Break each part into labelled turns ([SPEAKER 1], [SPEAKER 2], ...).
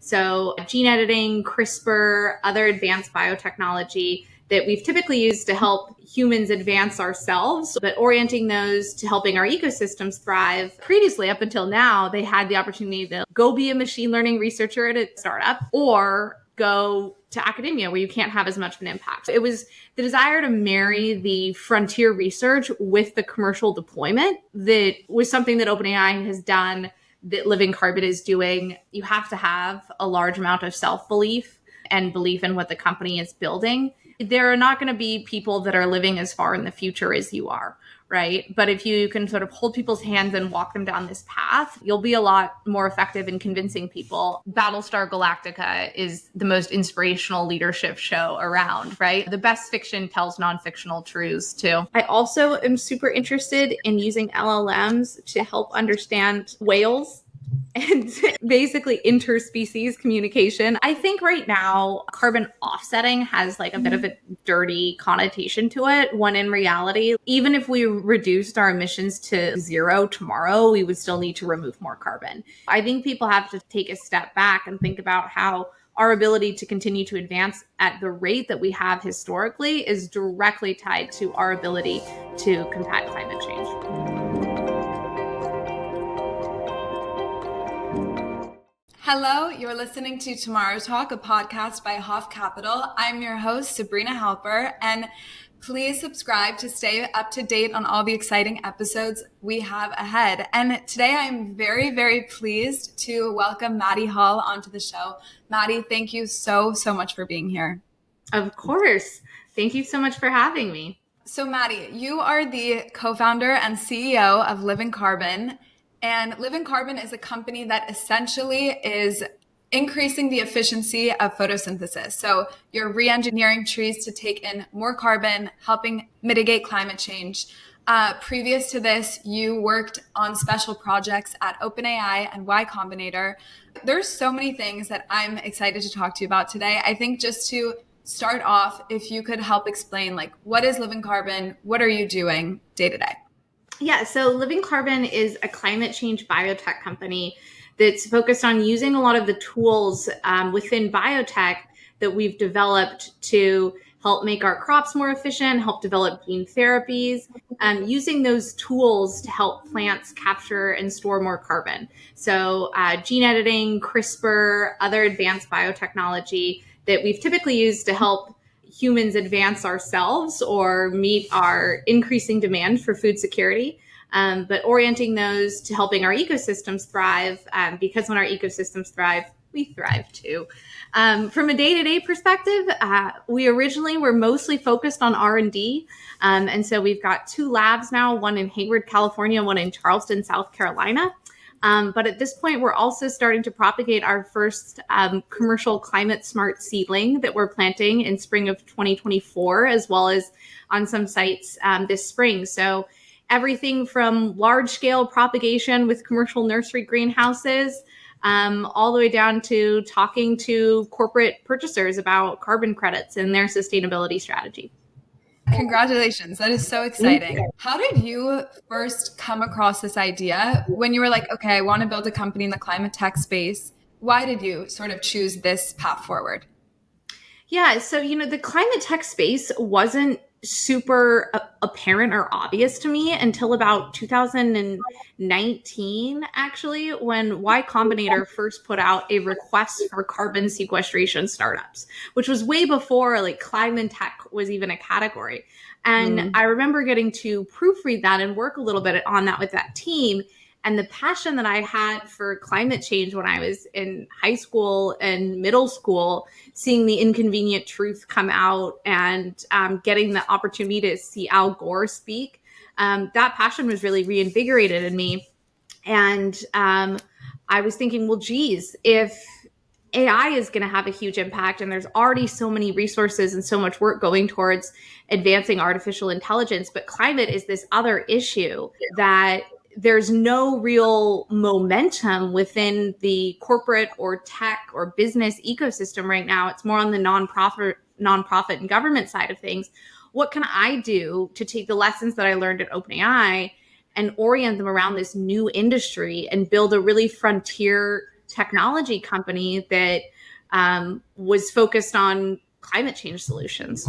[SPEAKER 1] So gene editing, CRISPR, other advanced biotechnology that we've typically used to help humans advance ourselves, but orienting those to helping our ecosystems thrive. Previously, up until now, they had the opportunity to go be a machine learning researcher at a startup or go to academia where you can't have as much of an impact. It was the desire to marry the frontier research with the commercial deployment that was something that OpenAI has done, that Living Carbon is doing. You have to have a large amount of self-belief and belief in what the company is building. There are not going to be people that are living as far in the future as you are, right? But if you can sort of hold people's hands and walk them down this path, you'll be a lot more effective in convincing people. Battlestar Galactica is the most inspirational leadership show around, right? The best fiction tells non-fictional truths too. I also am super interested in using LLMs to help understand whales and basically interspecies communication. I think right now carbon offsetting has like a bit of a dirty connotation to it, when in reality, even if we reduced our emissions to zero tomorrow, we would still need to remove more carbon. I think people have to take a step back and think about how our ability to continue to advance at the rate that we have historically is directly tied to our ability to combat climate change.
[SPEAKER 2] Hello, you're listening to Tomorrow Talk, a podcast by Hoff Capital. I'm your host, Sabrina Halper, and please subscribe to stay up to date on all the exciting episodes we have ahead. And today I'm very, very pleased to welcome Maddie Hall onto the show. Maddie, thank you so much for being here.
[SPEAKER 1] Of course. Thank you so much for having me.
[SPEAKER 2] So Maddie, you are the co-founder and CEO of Living Carbon. And Living Carbon is a company that essentially is increasing the efficiency of photosynthesis. So you're re-engineering trees to take in more carbon, helping mitigate climate change. Previous to this, you worked on special projects at OpenAI and Combinator. There's so many things that I'm excited to talk to you about today. I think just to start off, if you could help explain, like, what is Living Carbon? What are you doing day to day?
[SPEAKER 1] Yeah, so Living Carbon is a climate change biotech company that's focused on using a lot of the tools within biotech that we've developed to help make our crops more efficient, help develop gene therapies, using those tools to help plants capture and store more carbon. So gene editing, CRISPR, other advanced biotechnology that we've typically used to help humans advance ourselves or meet our increasing demand for food security, but orienting those to helping our ecosystems thrive, because when our ecosystems thrive, we thrive too. From a day-to-day perspective, we originally were mostly focused on R&D. And so we've got 2 labs now, one in Hayward, California, one in Charleston, South Carolina. But at this point, we're also starting to propagate our first commercial climate smart seedling that we're planting in spring of 2024, as well as on some sites this spring. So everything from large scale propagation with commercial nursery greenhouses, all the way down to talking to corporate purchasers about carbon credits and their sustainability strategy.
[SPEAKER 2] Congratulations. That is so exciting. How did you first come across this idea when you were like, okay, I want to build a company in the climate tech space? Why did you sort of choose this path forward?
[SPEAKER 1] Yeah, so, the climate tech space wasn't super apparent or obvious to me until about 2019, actually, when Y Combinator first put out a request for carbon sequestration startups, which was way before like climate tech was even a category. And I remember getting to proofread that and work a little bit on that with that team. And the passion that I had for climate change when I was in high school and middle school, seeing the inconvenient truth come out and getting the opportunity to see Al Gore speak, that passion was really reinvigorated in me. And I was thinking, well, geez, if AI is going to have a huge impact and there's already so many resources and so much work going towards advancing artificial intelligence, but climate is this other issue that there's no real momentum within the corporate or tech or business ecosystem right now. It's more on the nonprofit and government side of things. What can I do to take the lessons that I learned at OpenAI and orient them around this new industry and build a really frontier technology company that was focused on climate change solutions.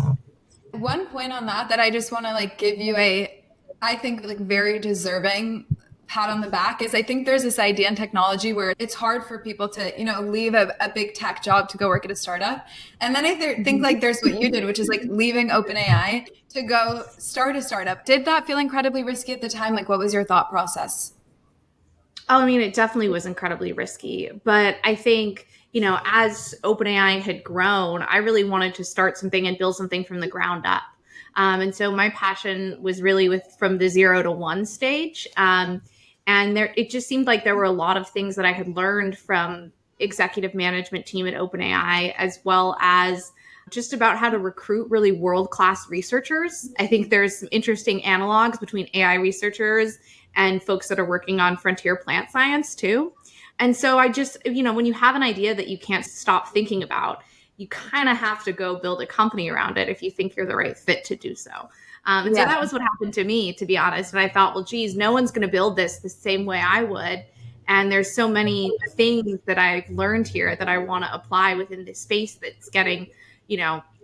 [SPEAKER 2] One point on that I just want to like give you I think like very deserving pat on the back is I think there's this idea in technology where it's hard for people to, leave a big tech job to go work at a startup. And then I think like there's what you did, which is like leaving OpenAI to go start a startup. Did that feel incredibly risky at the time? Like, what was your thought process?
[SPEAKER 1] Oh, I mean, it definitely was incredibly risky. But I think, as OpenAI had grown, I really wanted to start something and build something from the ground up. And so my passion was really from the 0 to 1 stage. And it just seemed like there were a lot of things that I had learned from executive management team at OpenAI, as well as just about how to recruit really world-class researchers. I think there's some interesting analogs between AI researchers and folks that are working on frontier plant science too. And so I just, when you have an idea that you can't stop thinking about, you kind of have to go build a company around it if you think you're the right fit to do so. So that was what happened to me, to be honest. And I thought, well, geez, no one's going to build this the same way I would. And there's so many things that I've learned here that I want to apply within this space that's getting,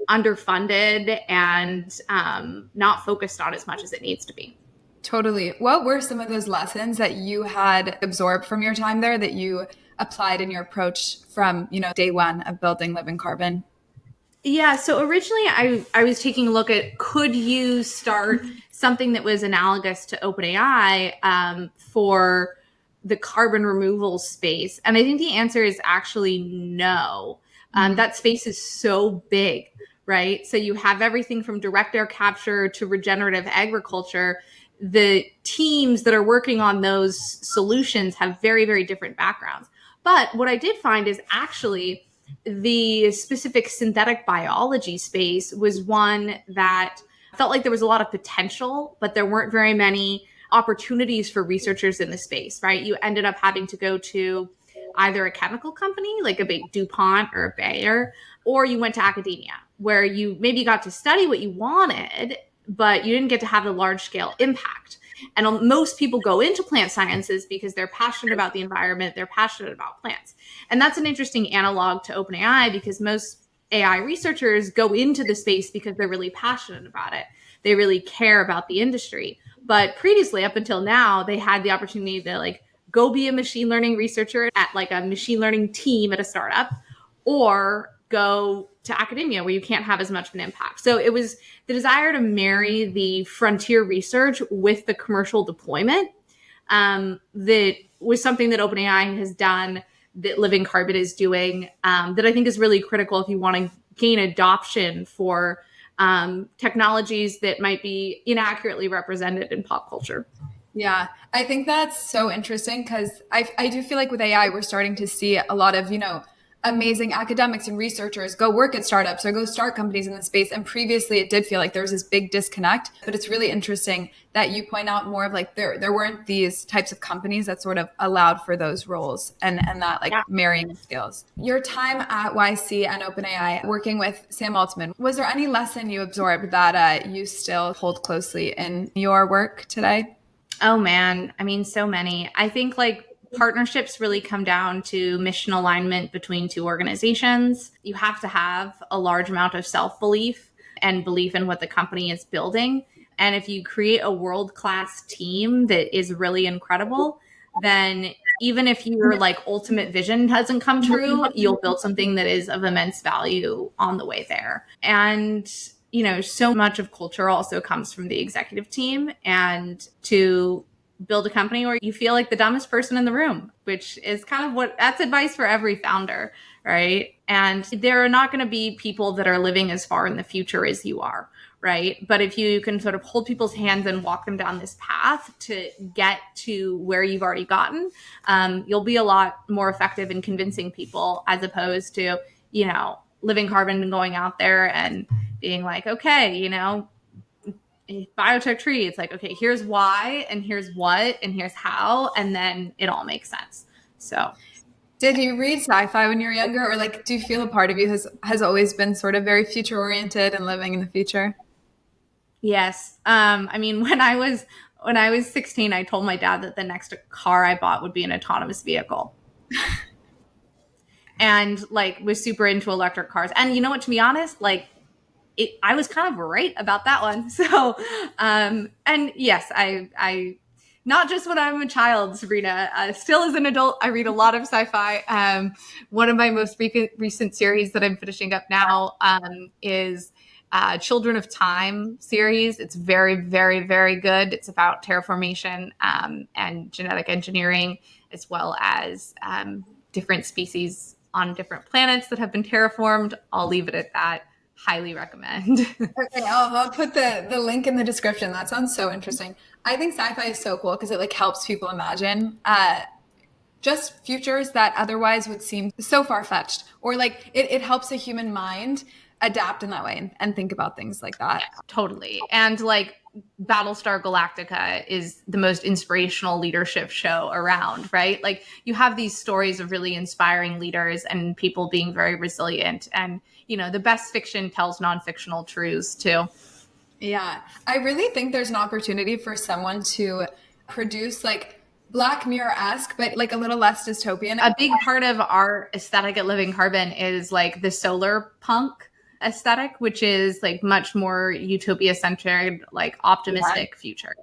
[SPEAKER 1] underfunded and not focused on as much as it needs to be.
[SPEAKER 2] Totally. What were some of those lessons that you had absorbed from your time there that you applied in your approach from, day one of building Living Carbon?
[SPEAKER 1] Yeah. So originally I was taking a look at, could you start something that was analogous to OpenAI for the carbon removal space? And I think the answer is actually no. That space is so big, right? So you have everything from direct air capture to regenerative agriculture. The teams that are working on those solutions have very, very different backgrounds. But what I did find is actually the specific synthetic biology space was one that felt like there was a lot of potential, but there weren't very many opportunities for researchers in the space, right? You ended up having to go to either a chemical company like a big DuPont or a Bayer, or you went to academia where you maybe got to study what you wanted, but you didn't get to have a large scale impact. And most people go into plant sciences because they're passionate about the environment, they're passionate about plants. And that's an interesting analog to OpenAI because most AI researchers go into the space because they're really passionate about it. They really care about the industry. But previously, up until now, they had the opportunity to go be a machine learning researcher at a machine learning team at a startup, or go to academia where you can't have as much of an impact. So it was the desire to marry the frontier research with the commercial deployment that was something that OpenAI has done, that Living Carbon is doing, that I think is really critical if you want to gain adoption for technologies that might be inaccurately represented in pop culture.
[SPEAKER 2] Yeah, I think that's so interesting because I do feel like with AI, we're starting to see a lot of, amazing academics and researchers go work at startups or go start companies in the space. And previously it did feel like there was this big disconnect, but it's really interesting that you point out more of there weren't these types of companies that sort of allowed for those roles and that marrying skills. Your time at YC and OpenAI working with Sam Altman, was there any lesson you absorbed that you still hold closely in your work today?
[SPEAKER 1] Oh man, I mean, so many. I think partnerships really come down to mission alignment between two organizations. You have to have a large amount of self-belief and belief in what the company is building. And if you create a world-class team that is really incredible, then even if your ultimate vision doesn't come true, you'll build something that is of immense value on the way there. And so much of culture also comes from the executive team, and to build a company where you feel like the dumbest person in the room, which is kind of that's advice for every founder, right? And there are not going to be people that are living as far in the future as you are, right? But if you can sort of hold people's hands and walk them down this path to get to where you've already gotten, you'll be a lot more effective in convincing people, as opposed to, Living Carbon and going out there and being like, okay, biotech tree, it's like, okay, here's why and here's what and here's how, and then it all makes sense. So
[SPEAKER 2] did you read sci-fi when you were younger, or do you feel a part of you has always been sort of very future oriented and living in the future?
[SPEAKER 1] Yes. I mean, when I was 16, I told my dad that the next car I bought would be an autonomous vehicle. and like was super into electric cars. And you know what, to be honest, like I was kind of right about that one. So, and yes, I not just when I'm a child, Sabrina, still as an adult, I read a lot of sci-fi. One of my most recent series that I'm finishing up now is Children of Time series. It's very, very, very good. It's about terraformation and genetic engineering, as well as different species on different planets that have been terraformed. I'll leave it at that. Highly recommend.
[SPEAKER 2] Okay, I'll put the link in the description. That sounds so interesting. I think sci-fi is so cool because it like helps people imagine just futures that otherwise would seem so far-fetched, or like it helps a human mind adapt in that way and think about things like that.
[SPEAKER 1] Yeah, totally. And like Battlestar Galactica is the most inspirational leadership show around, right? Like you have these stories of really inspiring leaders and people being very resilient. And, you know, the best fiction tells non-fictional truths too.
[SPEAKER 2] Yeah. I really think there's an opportunity for someone to produce like Black Mirror-esque, but like a little less dystopian.
[SPEAKER 1] A big part of our aesthetic at Living Carbon is like the solar punk aesthetic, which is like much more utopia centered, like optimistic future.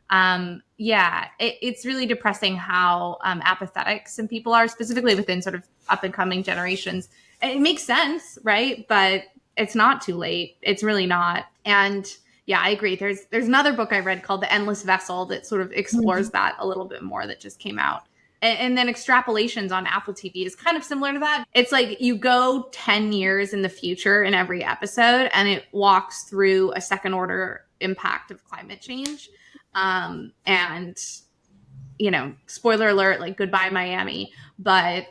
[SPEAKER 1] It's really depressing how apathetic some people are, specifically within sort of up and coming generations. And it makes sense, right? But it's not too late. It's really not. And yeah, I agree. There's another book I read called The Endless Vessel that sort of explores that a little bit more, that just came out. And then Extrapolations on Apple TV is kind of similar to that. It's like you go 10 years in the future in every episode, and it walks through a second order impact of climate change. And, you know, spoiler alert, like goodbye Miami, but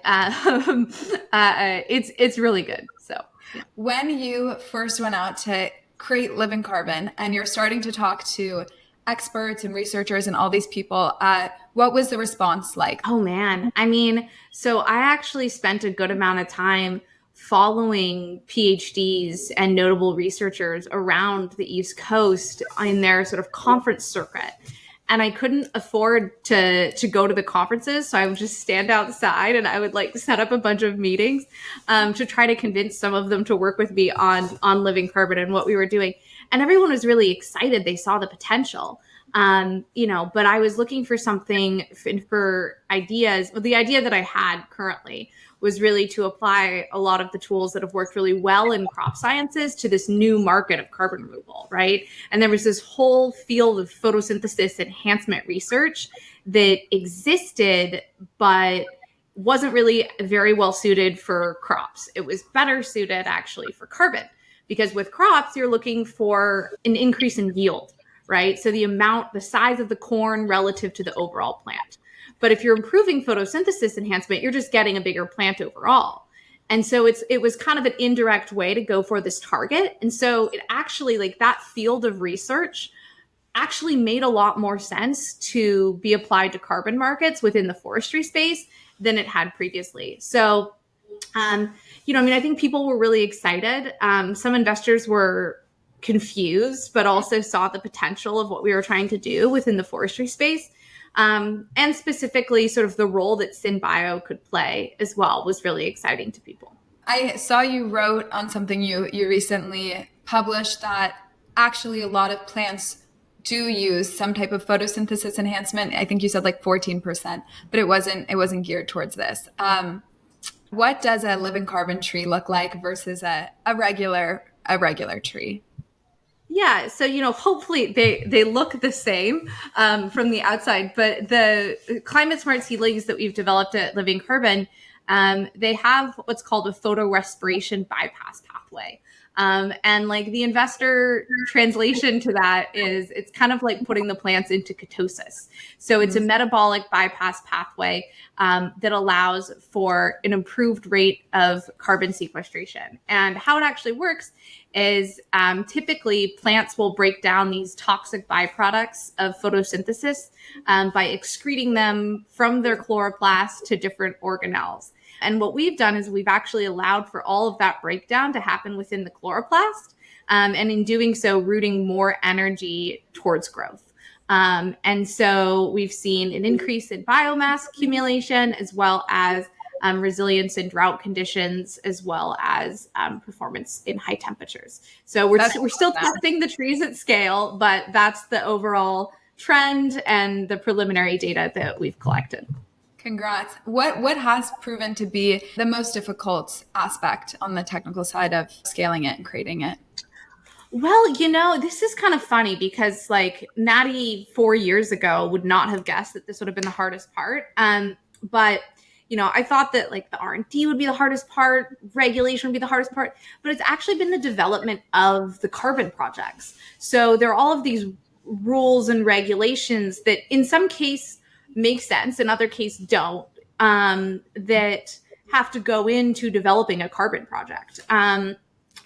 [SPEAKER 1] it's really good. So yeah.
[SPEAKER 2] When you first went out to create Living Carbon and you're starting to talk to experts and researchers and all these people, what was the response like?
[SPEAKER 1] Oh man. I mean, so I actually spent a good amount of time following PhDs and notable researchers around the East Coast in their sort of conference circuit. And I couldn't afford to go to the conferences. So I would just stand outside and I would like set up a bunch of meetings to try to convince some of them to work with me on Living Carbon and what we were doing. And everyone was really excited. They saw the potential, but I was looking for something for ideas. Well, the idea that I had currently was really to apply a lot of the tools that have worked really well in crop sciences to this new market of carbon removal, right? And there was this whole field of photosynthesis enhancement research that existed, but wasn't really very well suited for crops. It was better suited actually for carbon, because with crops, you're looking for an increase in yield, right? So the size of the corn relative to the overall plant. But if you're improving photosynthesis enhancement, you're just getting a bigger plant overall. And so it was kind of an indirect way to go for this target. And so it actually, like, that field of research actually made a lot more sense to be applied to carbon markets within the forestry space than it had previously. So, I think people were really excited. Some investors were confused, but also saw the potential of what we were trying to do within the forestry space. And specifically sort of the role that SynBio could play as well was really exciting to people.
[SPEAKER 2] I saw you wrote on something you recently published that actually a lot of plants do use some type of photosynthesis enhancement. I think you said like 14%, but it wasn't geared towards this. What does a living carbon tree look like versus a regular tree?
[SPEAKER 1] Yeah, so hopefully they look the same from the outside, but the climate smart seedlings that we've developed at Living Carbon, they have what's called a photorespiration bypass pathway. And like the investor translation to that is it's kind of like putting the plants into ketosis. So it's a metabolic bypass pathway that allows for an improved rate of carbon sequestration. And how it actually works is typically plants will break down these toxic byproducts of photosynthesis by excreting them from their chloroplasts to different organelles. And what we've done is we've actually allowed for all of that breakdown to happen within the chloroplast, and in doing so, rooting more energy towards growth. And so we've seen an increase in biomass accumulation, as well as resilience in drought conditions, as well as performance in high temperatures. So we're still testing the trees at scale, but that's the overall trend and the preliminary data that we've collected.
[SPEAKER 2] Congrats. What has proven to be the most difficult aspect on the technical side of scaling it and creating it?
[SPEAKER 1] Well, this is kind of funny because like Maddie 4 years ago would not have guessed that this would have been the hardest part. But I thought that like the R&D would be the hardest part, regulation would be the hardest part, but it's actually been the development of the carbon projects. So there are all of these rules and regulations that in some case make sense, in other case don't, that have to go into developing a carbon project.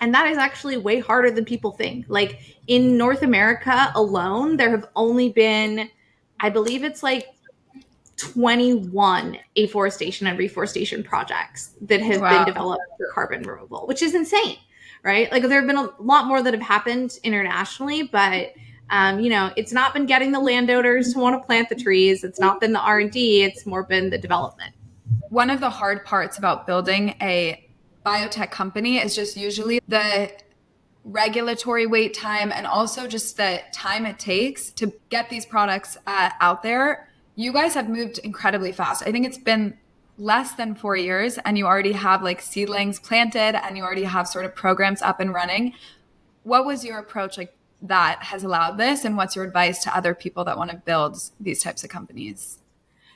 [SPEAKER 1] And that is actually way harder than people think. Like in North America alone, there have only been, I believe it's like 21 afforestation and reforestation projects that have been developed for carbon removal, which is insane, right? Like there have been a lot more that have happened internationally, but it's not been getting the landowners to want to plant the trees. It's not been the R&D. It's more been the development.
[SPEAKER 2] One of the hard parts about building a biotech company is just usually the regulatory wait time and also just the time it takes to get these products out there. You guys have moved incredibly fast. I think it's been less than 4 years and you already have like seedlings planted and you already have sort of programs up and running. What was your approach like that has allowed this, and what's your advice to other people that want to build these types of companies?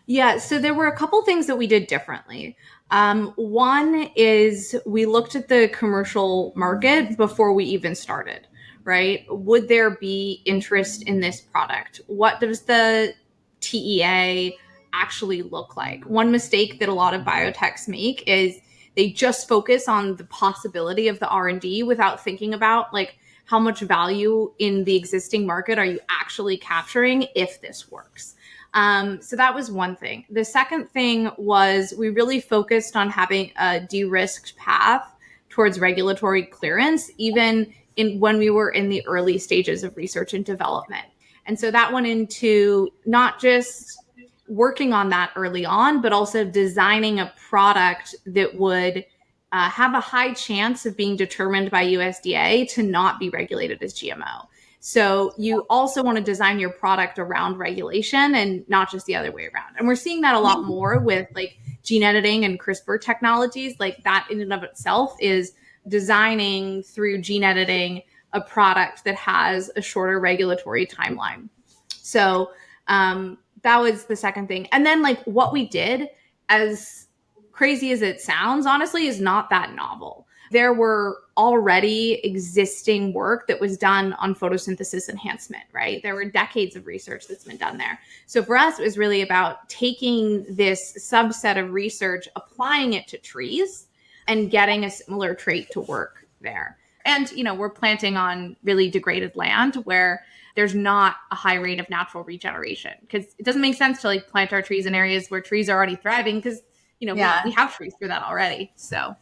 [SPEAKER 1] Yeah, so there were a couple things that we did differently. One is we looked at the commercial market before we even started, right? Would there be interest in this product? What does the TEA actually look like? One mistake that a lot of biotechs make is they just focus on the possibility of the R&D without thinking about like how much value in the existing market are you actually capturing if this works. So that was one thing. The second thing was we really focused on having a de-risked path towards regulatory clearance, even when we were in the early stages of research and development. And so that went into not just working on that early on, but also designing a product that would have a high chance of being determined by USDA to not be regulated as GMO. So you also want to design your product around regulation and not just the other way around. And we're seeing that a lot more with like gene editing and CRISPR technologies. Like that in and of itself is designing through gene editing a product that has a shorter regulatory timeline. So that was the second thing. And then like what we did, as crazy as it sounds, honestly, is not that novel. There were already existing work that was done on photosynthesis enhancement, right? There were decades of research that's been done there. So for us, it was really about taking this subset of research, applying it to trees, and getting a similar trait to work there. And, we're planting on really degraded land where there's not a high rate of natural regeneration, because it doesn't make sense to like plant our trees in areas where trees are already thriving, because we have trees for that already. So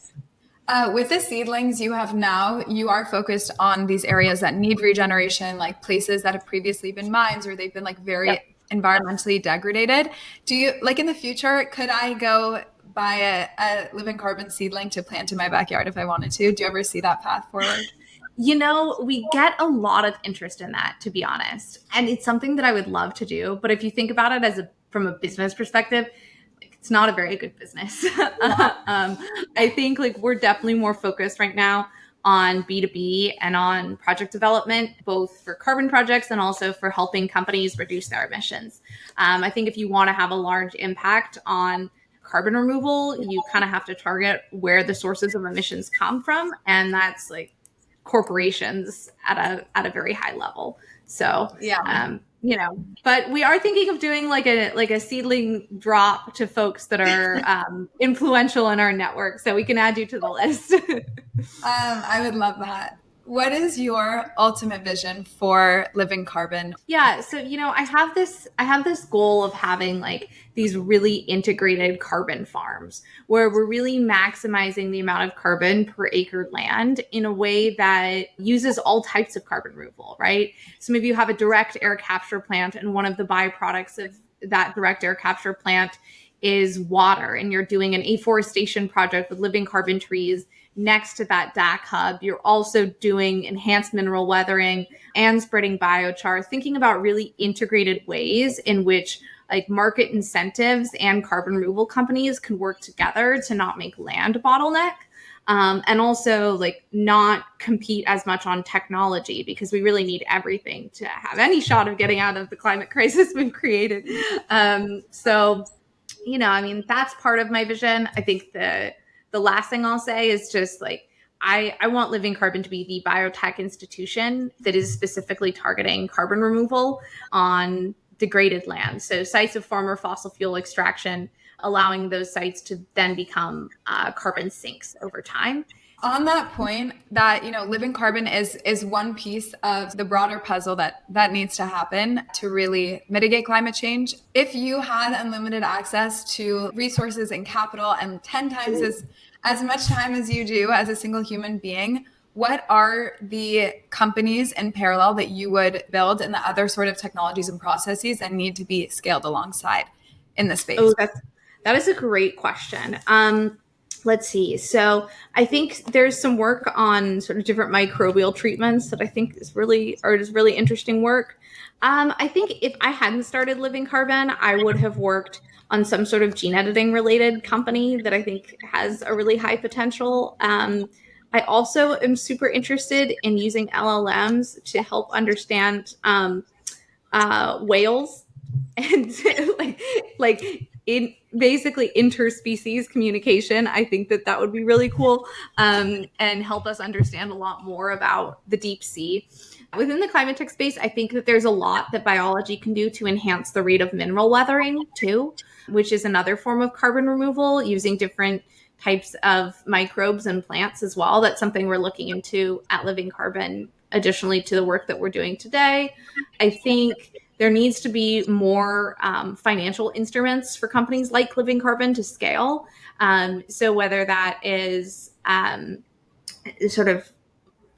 [SPEAKER 2] with the seedlings you have now, you are focused on these areas that need regeneration, like places that have previously been mines or they've been like very environmentally degraded. Do you like in the future, could I go buy a living carbon seedling to plant in my backyard if I wanted to? Do you ever see that path forward?
[SPEAKER 1] We get a lot of interest in that, to be honest. And it's something that I would love to do. But if you think about it from a business perspective, it's not a very good business. I think like we're definitely more focused right now on B2B and on project development, both for carbon projects and also for helping companies reduce their emissions. I think if you want to have a large impact on carbon removal, you kind of have to target where the sources of emissions come from. And that's like corporations at a very high level. So, but we are thinking of doing like a seedling drop to folks that are influential in our network, so we can add you to the list.
[SPEAKER 2] I would love that. What is your ultimate vision for Living Carbon?
[SPEAKER 1] Yeah, so I have this goal of having like these really integrated carbon farms where we're really maximizing the amount of carbon per acre land in a way that uses all types of carbon removal, right? So maybe you have a direct air capture plant, and one of the byproducts of that direct air capture plant is water, and you're doing an afforestation project with living carbon trees next to that DAC hub. You're also doing enhanced mineral weathering and spreading biochar, thinking about really integrated ways in which like market incentives and carbon removal companies can work together to not make land bottleneck. And also like not compete as much on technology, because we really need everything to have any shot of getting out of the climate crisis we've created. So, you know, I mean, that's part of my vision. I think the last thing I'll say is just like, I want Living Carbon to be the biotech institution that is specifically targeting carbon removal on degraded land. So sites of former fossil fuel extraction, allowing those sites to then become carbon sinks over time.
[SPEAKER 2] On that point, that, you know, living carbon is one piece of the broader puzzle that needs to happen to really mitigate climate change. If you had unlimited access to resources and capital and 10 times as much time as you do as a single human being, what are the companies in parallel that you would build and the other sort of technologies and processes that need to be scaled alongside in this space?
[SPEAKER 1] Oh, that is a great question. Let's see. So I think there's some work on sort of different microbial treatments that I think is really interesting work. I think if I hadn't started Living Carbon, I would have worked on some sort of gene editing related company that I think has a really high potential. I also am super interested in using LLMs to help understand whales and like in basically interspecies communication. I think that would be really cool, and help us understand a lot more about the deep sea. Within the climate tech space, I think that there's a lot that biology can do to enhance the rate of mineral weathering too, which is another form of carbon removal using different types of microbes and plants as well. That's something we're looking into at Living Carbon, additionally to the work that we're doing today. I think there needs to be more financial instruments for companies like Living Carbon to scale. So whether that is sort of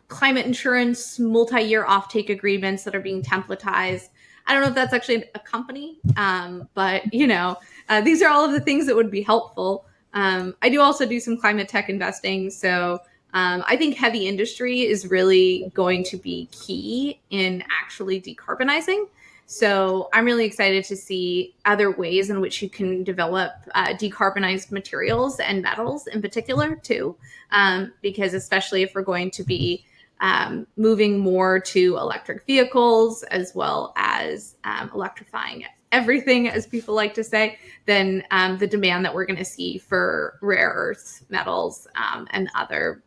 [SPEAKER 1] climate insurance, multi-year offtake agreements that are being templatized. I don't know if that's actually a company, but you know, these are all of the things that would be helpful. I do also do some climate tech investing. So I think heavy industry is really going to be key in actually decarbonizing. So I'm really excited to see other ways in which you can develop decarbonized materials and metals in particular too, because especially if we're going to be moving more to electric vehicles as well as electrifying everything, as people like to say, then the demand that we're going to see for rare earth metals and other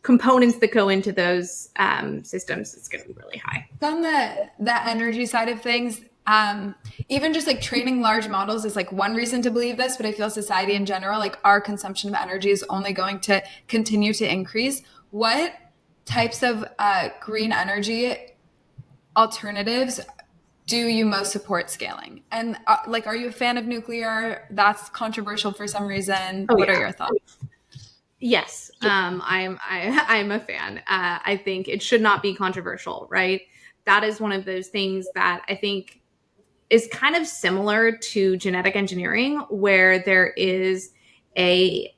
[SPEAKER 1] components that go into those systems is going to be really high.
[SPEAKER 2] On the energy side of things, even just like training large models is like one reason to believe this, but I feel society in general, like our consumption of energy is only going to continue to increase. What types of green energy alternatives do you most support scaling? And like, are you a fan of nuclear? That's controversial for some reason. What are your thoughts?
[SPEAKER 1] Yes, I'm a fan. I think it should not be controversial, right? That is one of those things that I think is kind of similar to genetic engineering, where there is a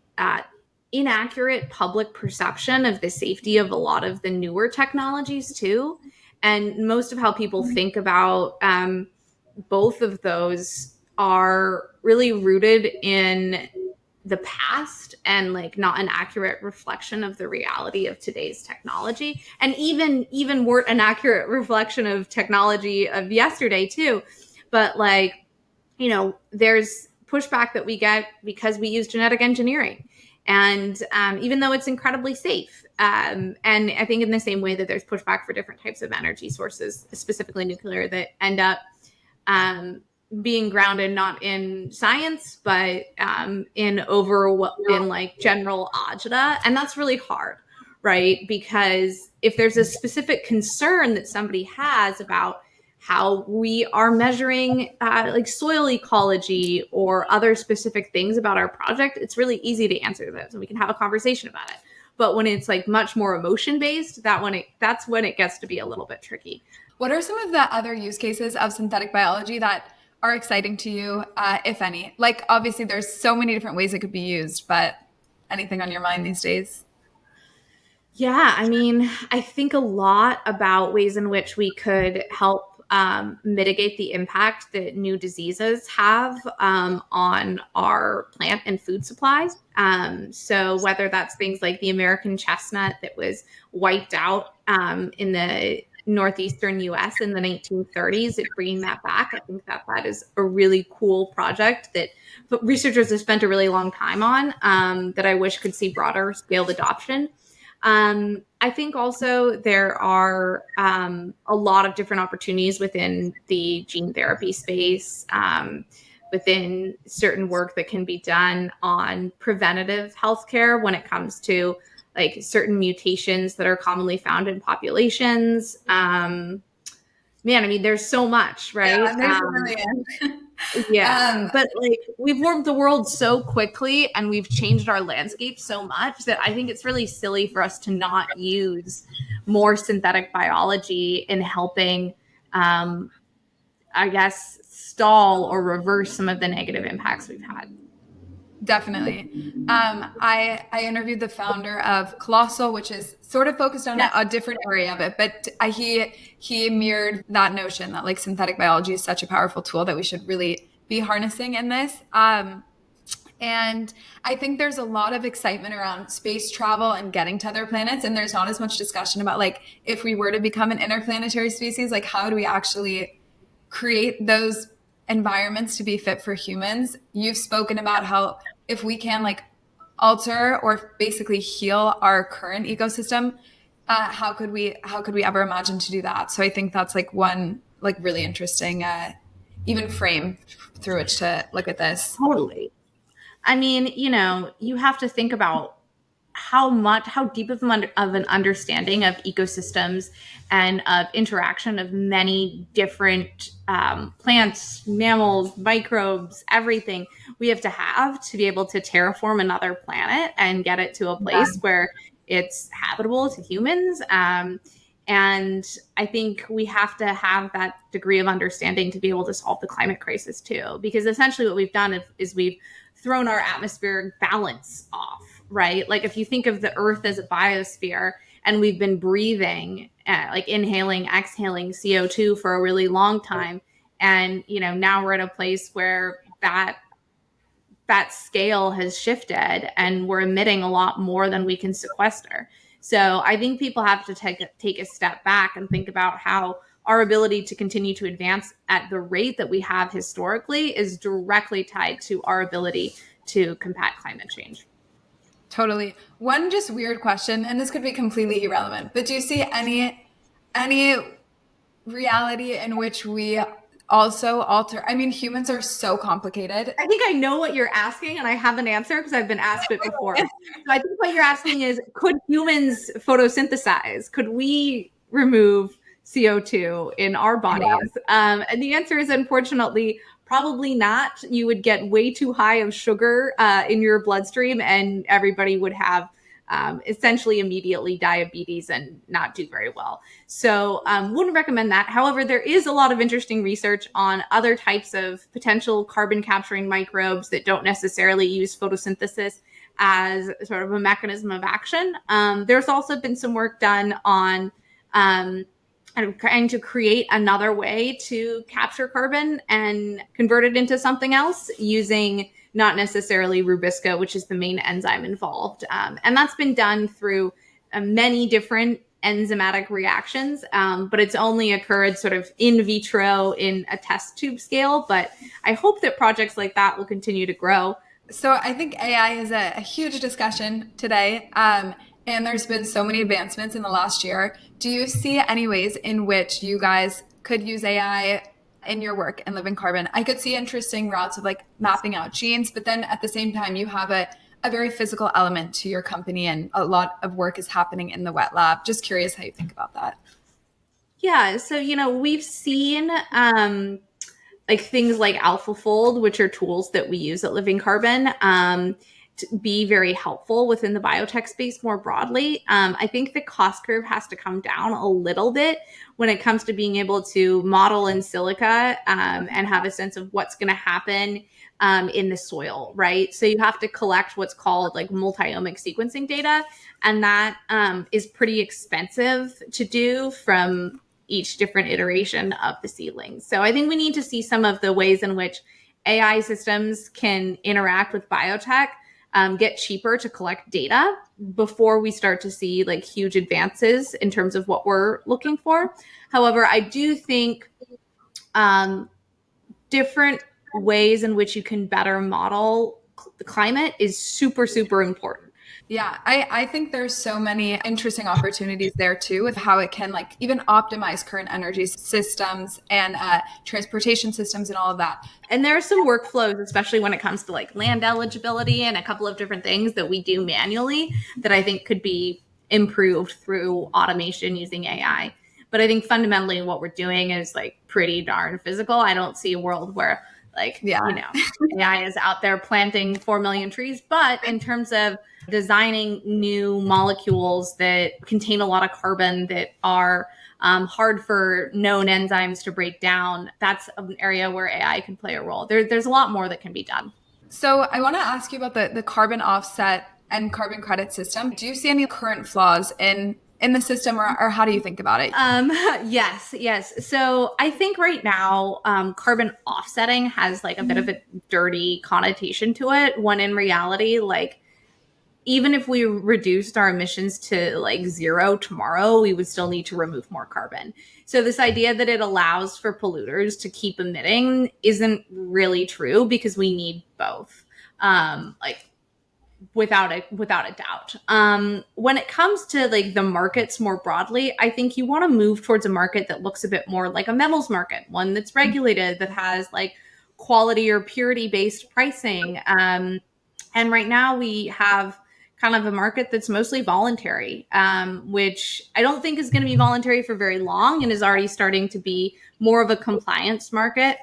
[SPEAKER 1] inaccurate public perception of the safety of a lot of the newer technologies too. And most of how people think about both of those are really rooted in the past and like not an accurate reflection of the reality of today's technology, and even weren't an accurate reflection of technology of yesterday too. But like, you know, there's pushback that we get because we use genetic engineering, and even though it's incredibly safe, and I think in the same way that there's pushback for different types of energy sources, specifically nuclear, that end up being grounded not in science, but in like general agita. And that's really hard, right? Because if there's a specific concern that somebody has about how we are measuring like soil ecology or other specific things about our project, it's really easy to answer those and we can have a conversation about it. But when it's like much more emotion based, that's when it gets to be a little bit tricky.
[SPEAKER 2] What are some of the other use cases of synthetic biology that are exciting to you, if any? Like, obviously, there's so many different ways it could be used, but anything on your mind these days?
[SPEAKER 1] Yeah, I mean, I think a lot about ways in which we could help mitigate the impact that new diseases have on our plant and food supplies. So, whether that's things like the American chestnut that was wiped out in the northeastern US in the 1930s, at bringing that back, I think that that is a really cool project that researchers have spent a really long time on that I wish could see broader scaled adoption. I think also there are a lot of different opportunities within the gene therapy space, within certain work that can be done on preventative healthcare when it comes to like certain mutations that are commonly found in populations. Man, I mean, there's so much, right?
[SPEAKER 2] Yeah, there's a million.
[SPEAKER 1] Yeah, but like we've warmed the world so quickly and we've changed our landscape so much that I think it's really silly for us to not use more synthetic biology in helping, I guess, stall or reverse some of the negative impacts we've had.
[SPEAKER 2] Definitely. I interviewed the founder of Colossal, which is sort of focused on
[SPEAKER 1] Yes.
[SPEAKER 2] a different area of it, but he mirrored that notion that like synthetic biology is such a powerful tool that we should really be harnessing in this. And I think there's a lot of excitement around space travel and getting to other planets, and there's not as much discussion about like if we were to become an interplanetary species, like how do we actually create those environments to be fit for humans. You've spoken about how if we can like alter or basically heal our current ecosystem, how could we ever imagine to do that? So I think that's like one like really interesting even frame through which to look at this.
[SPEAKER 1] Totally. I mean, you have to think about how deep of an understanding of ecosystems and of interaction of many different plants, mammals, microbes, everything we have to be able to terraform another planet and get it to a place where it's habitable to humans. And I think we have to have that degree of understanding to be able to solve the climate crisis too, because essentially what we've done is we've thrown our atmospheric balance off, right? Like if you think of the Earth as a biosphere and we've been breathing, like inhaling, exhaling CO2 for a really long time. And, now we're at a place where that scale has shifted and we're emitting a lot more than we can sequester. So I think people have to take a step back and think about how our ability to continue to advance at the rate that we have historically is directly tied to our ability to combat climate change.
[SPEAKER 2] Totally. One just weird question, and this could be completely irrelevant, but do you see any reality in which we also alter? I mean, humans are so complicated.
[SPEAKER 1] I think I know what you're asking, and I have an answer because I've been asked it before. So I think what you're asking is, could humans photosynthesize? Could we remove CO2 in our bodies? And the answer is, unfortunately, probably not. You would get way too high of sugar in your bloodstream, and everybody would have essentially immediately diabetes and not do very well. So wouldn't recommend that. However, there is a lot of interesting research on other types of potential carbon capturing microbes that don't necessarily use photosynthesis as sort of a mechanism of action. There's also been some work done on trying to create another way to capture carbon and convert it into something else using not necessarily rubisco, which is the main enzyme involved. And that's been done through many different enzymatic reactions, but it's only occurred sort of in vitro in a test tube scale. But I hope that projects like that will continue to grow.
[SPEAKER 2] So I think AI is a huge discussion today. And there's been so many advancements in the last year. Do you see any ways in which you guys could use AI in your work and Living Carbon? I could see interesting routes of like mapping out genes, but then at the same time, you have a very physical element to your company and a lot of work is happening in the wet lab. Just curious how you think about that.
[SPEAKER 1] Yeah. So, we've seen like things like AlphaFold, which are tools that we use at Living Carbon. to be very helpful within the biotech space more broadly. I think the cost curve has to come down a little bit when it comes to being able to model in silica and have a sense of what's going to happen in the soil, right? So you have to collect what's called like multi-omic sequencing data, and that is pretty expensive to do from each different iteration of the seedlings. So I think we need to see some of the ways in which AI systems can interact with biotech, get cheaper to collect data before we start to see like huge advances in terms of what we're looking for. However, I do think different ways in which you can better model the climate is super, super important.
[SPEAKER 2] Yeah, I think there's so many interesting opportunities there too, with how it can like even optimize current energy systems and transportation systems and all of that.
[SPEAKER 1] And there are some workflows, especially when it comes to like land eligibility and a couple of different things that we do manually that I think could be improved through automation using AI. But I think fundamentally what we're doing is like pretty darn physical. I don't see a world where like, AI is out there planting 4 million trees. But in terms of designing new molecules that contain a lot of carbon that are hard for known enzymes to break down, that's an area where AI can play a role. There's a lot more that can be done.
[SPEAKER 2] So I want to ask you about the carbon offset and carbon credit system. Do you see any current flaws in the system, or how do you think about it?
[SPEAKER 1] Yes. So I think right now, carbon offsetting has like a bit of a dirty connotation to it, when in reality, like, even if we reduced our emissions to like 0 tomorrow, we would still need to remove more carbon. So this idea that it allows for polluters to keep emitting isn't really true, because we need both. Without a doubt. When it comes to like the markets more broadly, I think you want to move towards a market that looks a bit more like a metals market, one that's regulated, that has like quality or purity based pricing. And right now we have kind of a market that's mostly voluntary, which I don't think is going to be voluntary for very long, and is already starting to be more of a compliance market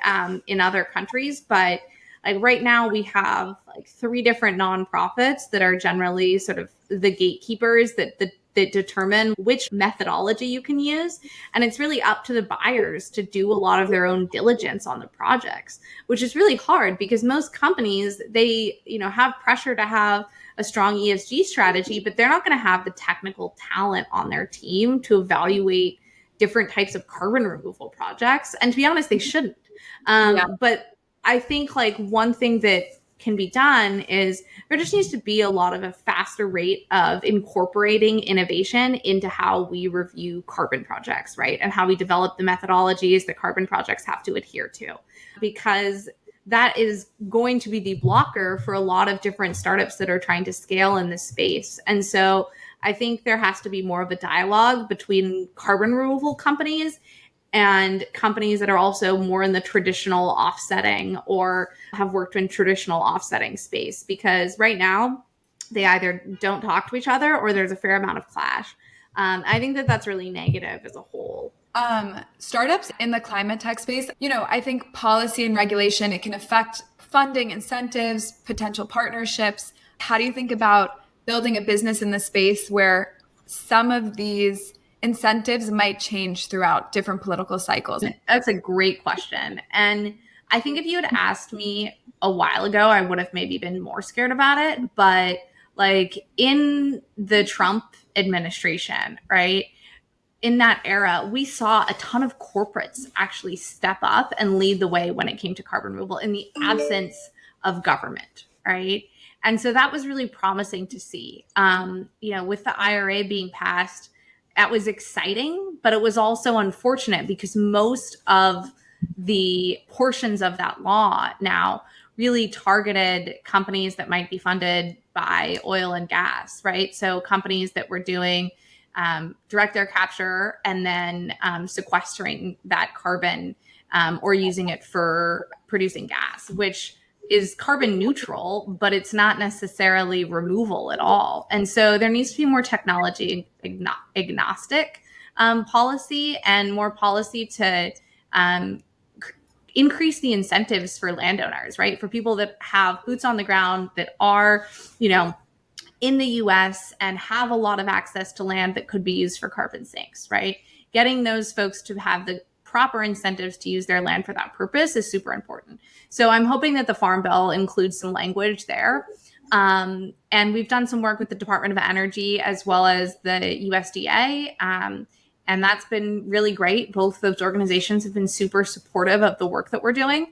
[SPEAKER 1] in other countries. But like right now we have like 3 different nonprofits that are generally sort of the gatekeepers that determine which methodology you can use. And it's really up to the buyers to do a lot of their own diligence on the projects, which is really hard, because most companies, they, have pressure to have a strong ESG strategy, but they're not going to have the technical talent on their team to evaluate different types of carbon removal projects. And to be honest, they shouldn't. But I think like one thing that can be done is there just needs to be a lot of a faster rate of incorporating innovation into how we review carbon projects, right? And how we develop the methodologies that carbon projects have to adhere to, because that is going to be the blocker for a lot of different startups that are trying to scale in this space. And so I think there has to be more of a dialogue between carbon removal companies and companies that are also more in the traditional offsetting or have worked in traditional offsetting space, because right now they either don't talk to each other or there's a fair amount of clash. I think that that's really negative as a whole.
[SPEAKER 2] Startups in the climate tech space, I think policy and regulation, it can affect funding, incentives, potential partnerships. How do you think about building a business in the space where some of these incentives might change throughout different political cycles?
[SPEAKER 1] That's a great question. And I think if you had asked me a while ago, I would have maybe been more scared about it. But like in the Trump administration, right? In that era, we saw a ton of corporates actually step up and lead the way when it came to carbon removal in the absence of government, right? And so that was really promising to see. With the IRA being passed, that was exciting, but it was also unfortunate because most of the portions of that law now really targeted companies that might be funded by oil and gas, right? So companies that were doing direct air capture and then sequestering that carbon or using it for producing gas, which is carbon neutral, but it's not necessarily removal at all. And so there needs to be more technology agnostic policy, and more policy to increase the incentives for landowners, right? For people that have boots on the ground, that are, in the US and have a lot of access to land that could be used for carbon sinks, right? Getting those folks to have the proper incentives to use their land for that purpose is super important. So I'm hoping that the Farm Bill includes some language there. And we've done some work with the Department of Energy as well as the USDA. And that's been really great. Both those organizations have been super supportive of the work that we're doing.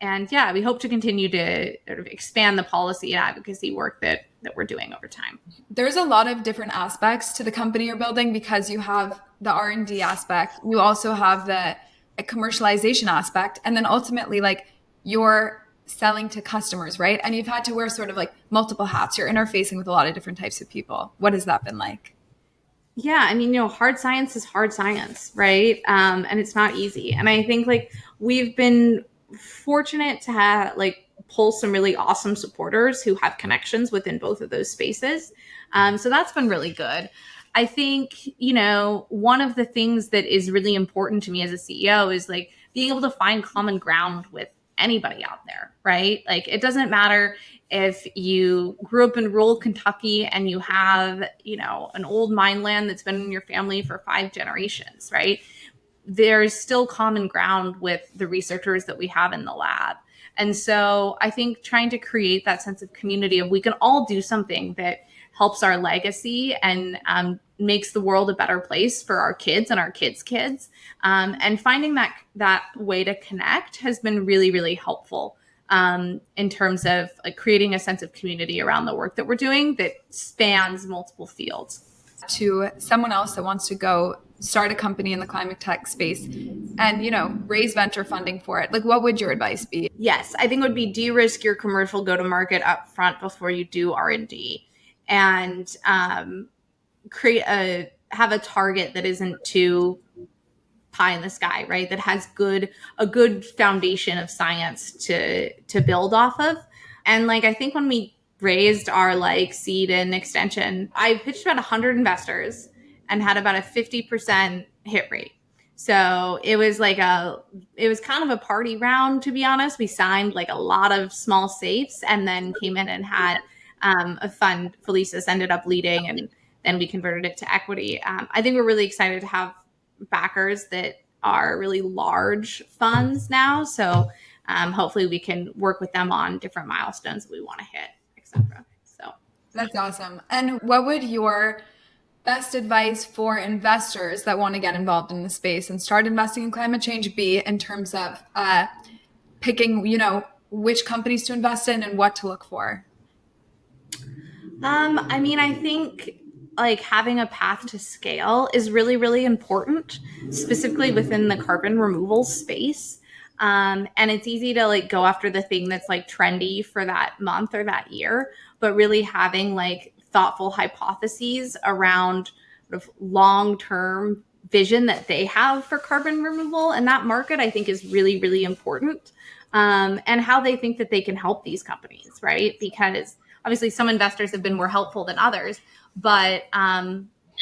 [SPEAKER 1] And yeah, we hope to continue to sort of expand the policy and advocacy work that we're doing over time.
[SPEAKER 2] There's a lot of different aspects to the company you're building, because you have the R&D aspect, you also have the commercialization aspect, and then ultimately like you're selling to customers, right? And you've had to wear sort of like multiple hats. You're interfacing with a lot of different types of people. What has that been like?
[SPEAKER 1] Yeah, I mean, hard science is hard science, right? And it's not easy. And I think like we've been fortunate to have like pull some really awesome supporters who have connections within both of those spaces. So that's been really good. I think, one of the things that is really important to me as a CEO is like being able to find common ground with anybody out there, right? Like it doesn't matter if you grew up in rural Kentucky and you have, an old mine land that's been in your family for 5 generations, right? There's still common ground with the researchers that we have in the lab. And so I think trying to create that sense of community of we can all do something that helps our legacy and makes the world a better place for our kids and our kids' kids. And finding that way to connect has been really, really helpful in terms of like creating a sense of community around the work that we're doing that spans multiple fields.
[SPEAKER 2] To someone else that wants to go start a company in the climate tech space and, raise venture funding for it, like what would your advice be?
[SPEAKER 1] Yes, I think it would be de-risk your commercial go-to-market up front before you do R&D, and have a target that isn't too pie in the sky, right? That has a good foundation of science to build off of. And like, I think when we raised our like seed and extension, I pitched about 100 investors and had about a 50% hit rate. So it was kind of a party round, to be honest. We signed like a lot of small safes and then came in and had a fund. Felicis ended up leading, and then we converted it to equity. I think we're really excited to have backers that are really large funds now. So hopefully we can work with them on different milestones that we want to hit, etc. So
[SPEAKER 2] that's awesome. And what would your best advice for investors that want to get involved in the space and start investing in climate change be in terms of picking, which companies to invest in and what to look for?
[SPEAKER 1] I mean, I think like having a path to scale is really, really important, specifically within the carbon removal space. And it's easy to like go after the thing that's like trendy for that month or that year, but really having like thoughtful hypotheses around sort of long-term vision that they have for carbon removal and that market, I think is really, really important. And how they think that they can help these companies, right? Because obviously some investors have been more helpful than others, but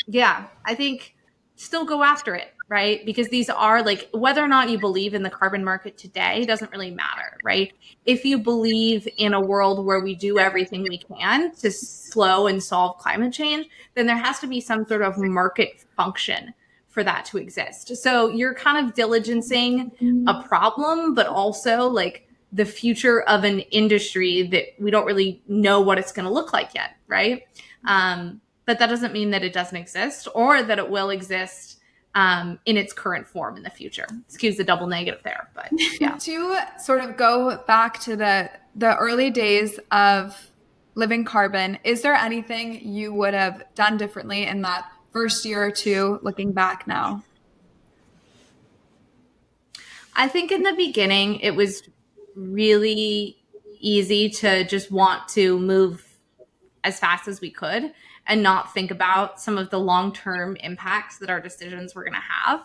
[SPEAKER 1] yeah, I think still go after it, right? Because these are like, whether or not you believe in the carbon market today doesn't really matter, right? If you believe in a world where we do everything we can to slow and solve climate change, then there has to be some sort of market function for that to exist. So you're kind of diligencing a problem, but also like the future of an industry that we don't really know what it's going to look like yet, right? But that doesn't mean that it doesn't exist or that it will exist in its current form in the future. Excuse the double negative there, but yeah.
[SPEAKER 2] To sort of go back to the early days of Living Carbon, is there anything you would have done differently in that first year or two, looking back now?
[SPEAKER 1] I think in the beginning, it was really easy to just want to move as fast as we could and not think about some of the long-term impacts that our decisions were going to have.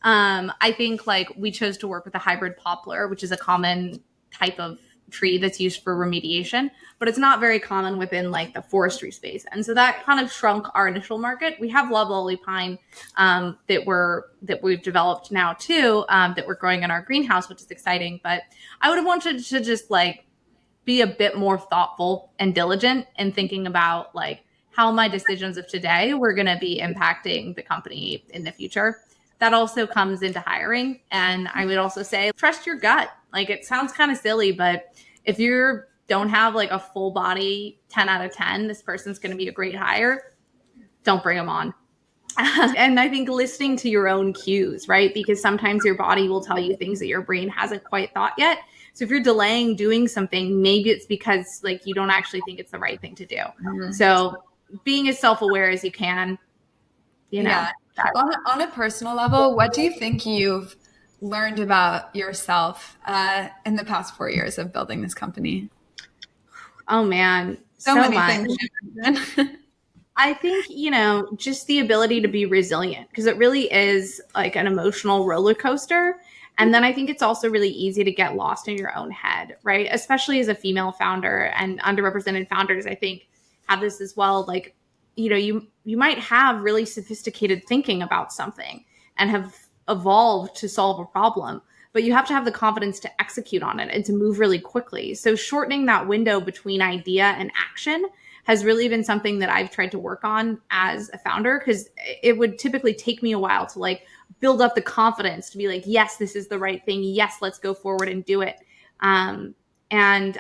[SPEAKER 1] I think like we chose to work with a hybrid poplar, which is a common type of tree that's used for remediation, but it's not very common within like the forestry space. And so that kind of shrunk our initial market. We have loblolly pine that we've developed now too, that we're growing in our greenhouse, which is exciting. But I would have wanted to just like be a bit more thoughtful and diligent in thinking about like how my decisions of today were going to be impacting the company in the future. That also comes into hiring. And I would also say, trust your gut. Like it sounds kind of silly, but if you don't have like a full body 10 out of 10, this person's going to be a great hire, don't bring them on. And I think listening to your own cues, right? Because sometimes your body will tell you things that your brain hasn't quite thought yet. So if you're delaying doing something, maybe it's because like you don't actually think it's the right thing to do. Mm-hmm. So being as self-aware as you can, you know.
[SPEAKER 2] Yeah. On a personal level, what do you think you've learned about yourself in the past 4 years of building this company?
[SPEAKER 1] Oh man,
[SPEAKER 2] so many things.
[SPEAKER 1] I think, you know, just the ability to be resilient, because it really is like an emotional roller coaster. And then I think it's also really easy to get lost in your own head, right? Especially as a female founder, and underrepresented founders, I think, have this as well. Like, you know, you might have really sophisticated thinking about something and have evolved to solve a problem, but you have to have the confidence to execute on it and to move really quickly. So shortening that window between idea and action has really been something that I've tried to work on as a founder, because it would typically take me a while to like build up the confidence to be like, yes, this is the right thing. Yes, let's go forward and do it. And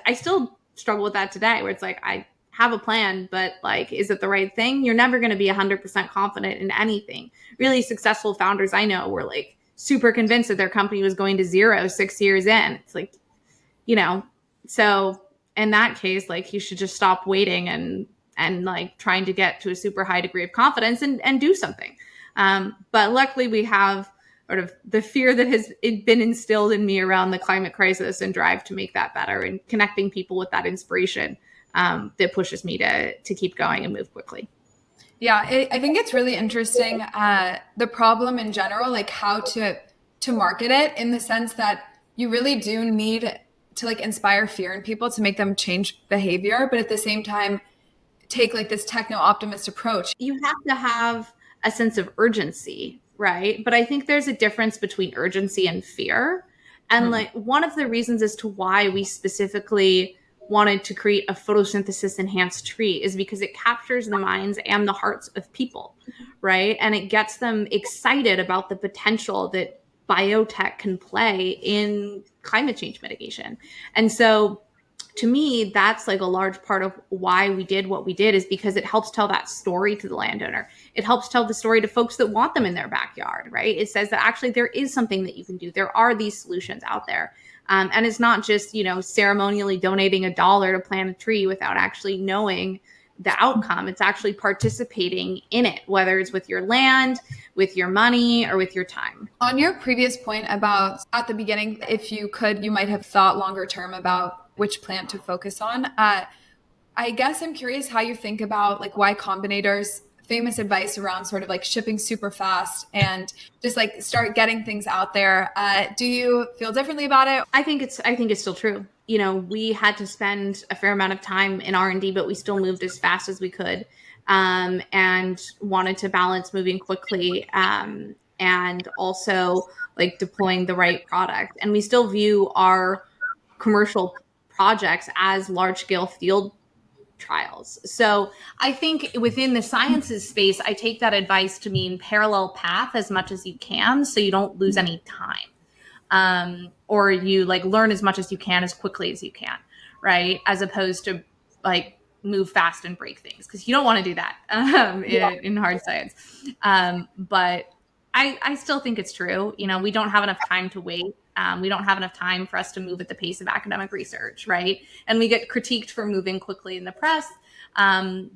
[SPEAKER 1] I still struggle with that today, where it's like, I have a plan, but like, is it the right thing? You're never going to be 100% confident in anything. Really successful founders I know were like super convinced that their company was going to zero 6 years in. It's like, you know, so in that case, like you should just stop waiting and like trying to get to a super high degree of confidence and do something. But luckily we have sort of the fear that has been instilled in me around the climate crisis and drive to make that better, and connecting people with that inspiration that pushes me to keep going and move quickly.
[SPEAKER 2] Yeah, I think it's really interesting, the problem in general, like how to market it, in the sense that you really do need to like inspire fear in people to make them change behavior, but at the same time, take like this techno-optimist approach.
[SPEAKER 1] You have to have a sense of urgency, right? But I think there's a difference between urgency and fear. And like one of the reasons as to why we specifically wanted to create a photosynthesis enhanced tree is because it captures the minds and the hearts of people, right? And it gets them excited about the potential that biotech can play in climate change mitigation. And so to me, that's like a large part of why we did what we did, is because it helps tell that story to the landowner. It helps tell the story to folks that want them in their backyard, right? It says that actually there is something that you can do. There are these solutions out there. And it's not just, you know, ceremonially donating $1 to plant a tree without actually knowing the outcome. It's actually participating in it, whether it's with your land, with your money, or with your time.
[SPEAKER 2] On your previous point about at the beginning, if you could, you might have thought longer term about which plant to focus on. I guess I'm curious how you think about like Y Combinator's famous advice around sort of like shipping super fast and just like start getting things out there. Do you feel differently about it?
[SPEAKER 1] I think it's still true. You know, we had to spend a fair amount of time in R&D, but we still moved as fast as we could, and wanted to balance moving quickly and also like deploying the right product. And we still view our commercial projects as large scale field trials. So I think within the sciences space, I take that advice to mean parallel path as much as you can, so you don't lose any time. Or you like learn as much as you can as quickly as you can, right? As opposed to like move fast and break things, because you don't want to do that in hard science. But I still think it's true. You know, we don't have enough time to wait. We don't have enough time for us to move at the pace of academic research, right? And we get critiqued for moving quickly in the press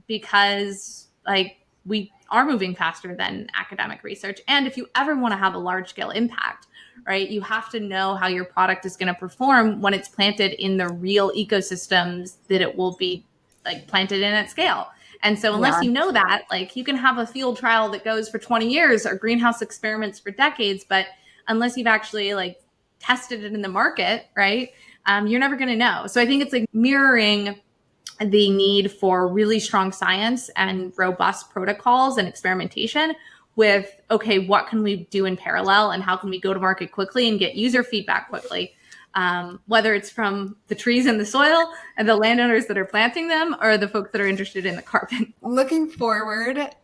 [SPEAKER 1] because like we are moving faster than academic research. And if you ever want to have a large scale impact, right, you have to know how your product is going to perform when it's planted in the real ecosystems that it will be like planted in at scale. And so unless you know that, like you can have a field trial that goes for 20 years or greenhouse experiments for decades, but unless you've actually like tested it in the market, right, you're never going to know. So I think it's like mirroring the need for really strong science and robust protocols and experimentation with, okay, what can we do in parallel and how can we go to market quickly and get user feedback quickly? Whether it's from the trees in the soil and the landowners that are planting them or the folks that are interested in the carbon.
[SPEAKER 2] Looking forward,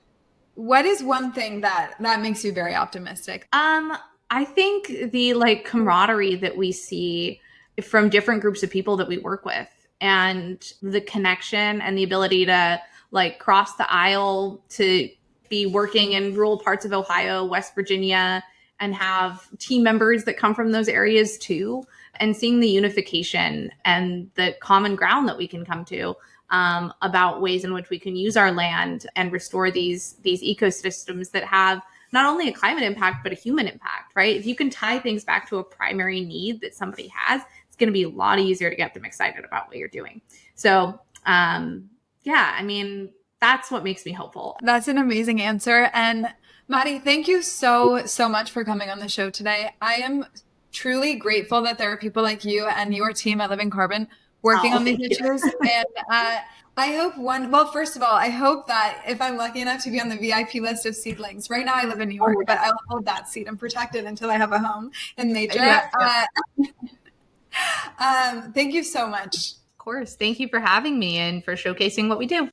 [SPEAKER 2] what is one thing that makes you very optimistic?
[SPEAKER 1] I think the like camaraderie that we see from different groups of people that we work with, and the connection and the ability to like cross the aisle to be working in rural parts of Ohio, West Virginia, and have team members that come from those areas too, and seeing the unification and the common ground that we can come to about ways in which we can use our land and restore these ecosystems that have not only a climate impact, but a human impact, right? If you can tie things back to a primary need that somebody has, it's going to be a lot easier to get them excited about what you're doing. So, yeah, I mean, that's what makes me hopeful.
[SPEAKER 2] That's an amazing answer. And Maddie, thank you so much for coming on the show today. I am truly grateful that there are people like you and your team at Living Carbon working on these issues. And I hope first of all, I hope that if I'm lucky enough to be on the VIP list of seedlings, right now I live in New York, but I'll hold that seat and protect it until I have a home in nature. Yeah. Thank you so much.
[SPEAKER 1] Of course. Thank you for having me and for showcasing what we do.